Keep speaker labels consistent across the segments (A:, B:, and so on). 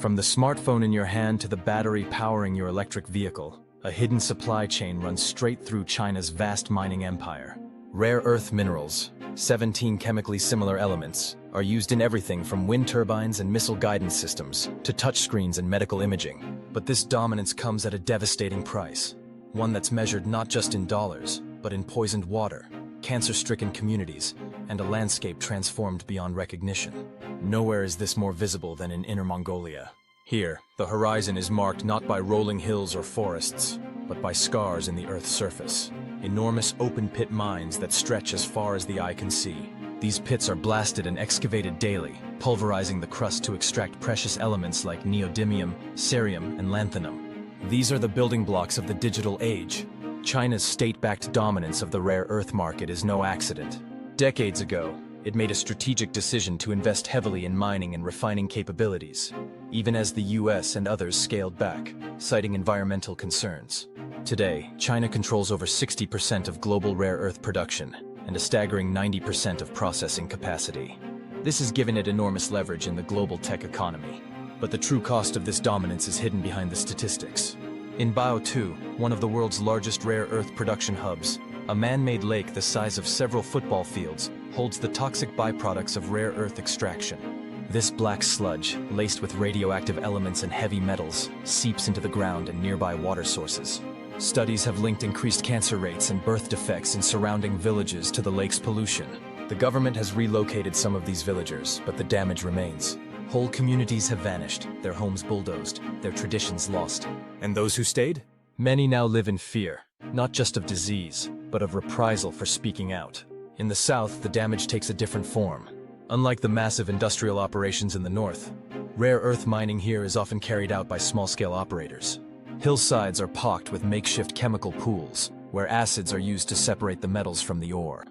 A: From the smartphone in your hand to the battery powering your electric vehicle, a hidden supply chain runs straight through China's vast mining empire. Rare earth minerals, 17 chemically similar elements, are used in everything from wind turbines and missile guidance systems to touchscreens and medical imaging. But this dominance comes at a devastating price, one that's measured not just in dollars, but in poisoned water, cancer-stricken communities, and a landscape transformed beyond recognition. Nowhere is this more visible than in Inner Mongolia. Here, the horizon is marked not by rolling hills or forests, but by scars in the Earth's surface. Enormous open-pit mines that stretch as far as the eye can see. These pits are blasted and excavated daily, pulverizing the crust to extract precious elements like neodymium, cerium, and lanthanum. These are the building blocks of the digital age. China's state-backed dominance of the rare earth market is no accident. Decades ago, it made a strategic decision to invest heavily in mining and refining capabilities, even as the US and others scaled back, citing environmental concerns. Today, China controls over 60% of global rare earth production and a staggering 90% of processing capacity. This has given it enormous leverage in the global tech economy. But the true cost of this dominance is hidden behind the statistics. In Baotou, one of the world's largest rare earth production hubs, a man-made lake the size of several football fields holds the toxic byproducts of rare earth extraction. This black sludge, laced with radioactive elements and heavy metals, seeps into the ground and nearby water sources. Studies have linked increased cancer rates and birth defects in surrounding villages to the lake's pollution. The government has relocated some of these villagers, but the damage remains. Whole communities have vanished, their homes bulldozed, their traditions lost. And those who stayed? Many now live in fear, not just of disease, but of reprisal for speaking out. In the south, the damage takes a different form. Unlike the massive industrial operations in the north, rare earth mining here is often carried out by small-scale operators. Hillsides are pocked with makeshift chemical pools, where acids are used to separate the metals from the ore.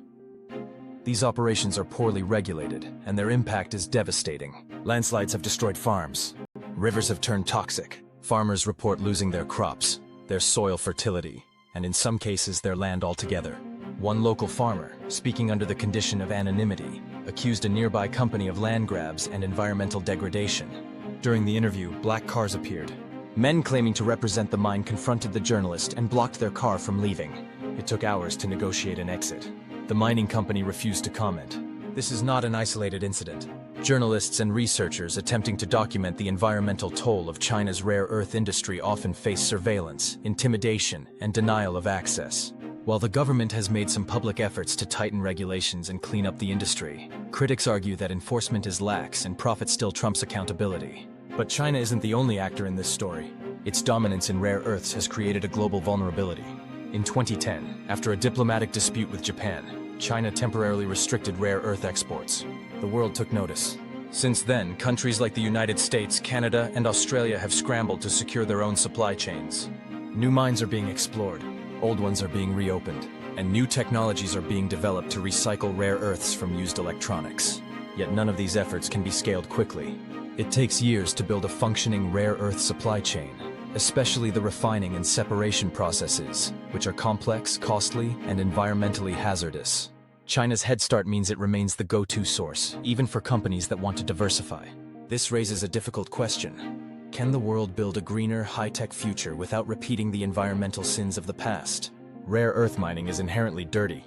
A: These operations are poorly regulated, and their impact is devastating. Landslides have destroyed farms. Rivers have turned toxic. Farmers report losing their crops, their soil fertility, and in some cases their land altogether. One local farmer, speaking under the condition of anonymity, accused a nearby company of land grabs and environmental degradation. During the interview, black cars appeared. Men claiming to represent the mine confronted the journalist and blocked their car from leaving. It took hours to negotiate an exit. The mining company refused to comment. This is not an isolated incident. Journalists and researchers attempting to document the environmental toll of China's rare earth industry often face surveillance, intimidation, and denial of access. While the government has made some public efforts to tighten regulations and clean up the industry, critics argue that enforcement is lax and profit still trumps accountability. But China isn't the only actor in this story. Its dominance in rare earths has created a global vulnerability. In 2010, after a diplomatic dispute with Japan, China temporarily restricted rare earth exports. The world took notice. Since then, countries like the United States, Canada, and Australia have scrambled to secure their own supply chains. New mines are being explored, old ones are being reopened, and new technologies are being developed to recycle rare earths from used electronics. Yet none of these efforts can be scaled quickly. It takes years to build a functioning rare earth supply chain, especially the refining and separation processes, which are complex, costly, and environmentally hazardous. China's head start means it remains the go-to source, even for companies that want to diversify. This raises a difficult question. Can the world build a greener, high-tech future without repeating the environmental sins of the past? Rare earth mining is inherently dirty.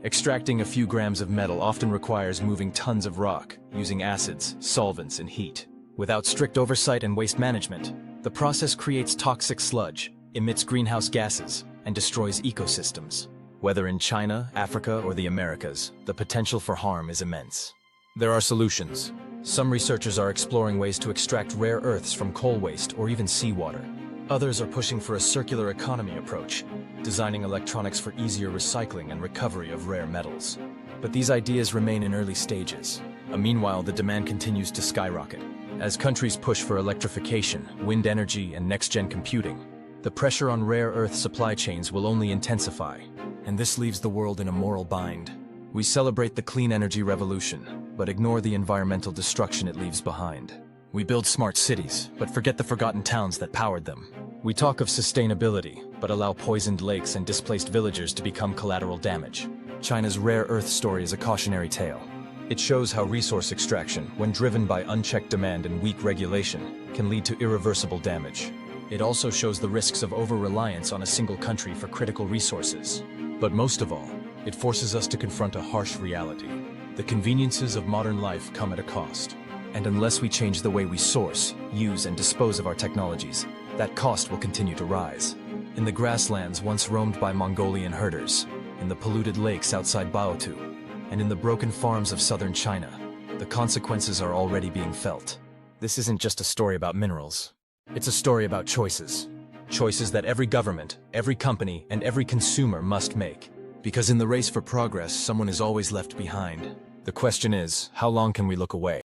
A: Extracting a few grams of metal often requires moving tons of rock, using acids, solvents, and heat. Without strict oversight and waste management, the process creates toxic sludge, emits greenhouse gases, and destroys ecosystems. Whether in China, Africa, or the Americas, the potential for harm is immense. There are solutions. Some researchers are exploring ways to extract rare earths from coal waste or even seawater. Others are pushing for a circular economy approach, designing electronics for easier recycling and recovery of rare metals. But these ideas remain in early stages. Meanwhile, the demand continues to skyrocket. As countries push for electrification, wind energy, and next-gen computing, the pressure on rare earth supply chains will only intensify, and this leaves the world in a moral bind. We celebrate the clean energy revolution, but ignore the environmental destruction it leaves behind. We build smart cities, but forget the forgotten towns that powered them. We talk of sustainability, but allow poisoned lakes and displaced villagers to become collateral damage. China's rare earth story is a cautionary tale. It shows how resource extraction, when driven by unchecked demand and weak regulation, can lead to irreversible damage. It also shows the risks of over-reliance on a single country for critical resources. But most of all, it forces us to confront a harsh reality. The conveniences of modern life come at a cost. And unless we change the way we source, use, and dispose of our technologies, that cost will continue to rise. In the grasslands once roamed by Mongolian herders, in the polluted lakes outside Baotou, and in the broken farms of southern China, the consequences are already being felt. This isn't just a story about minerals. It's a story about choices. Choices that every government, every company, and every consumer must make. Because in the race for progress, someone is always left behind. The question is, how long can we look away?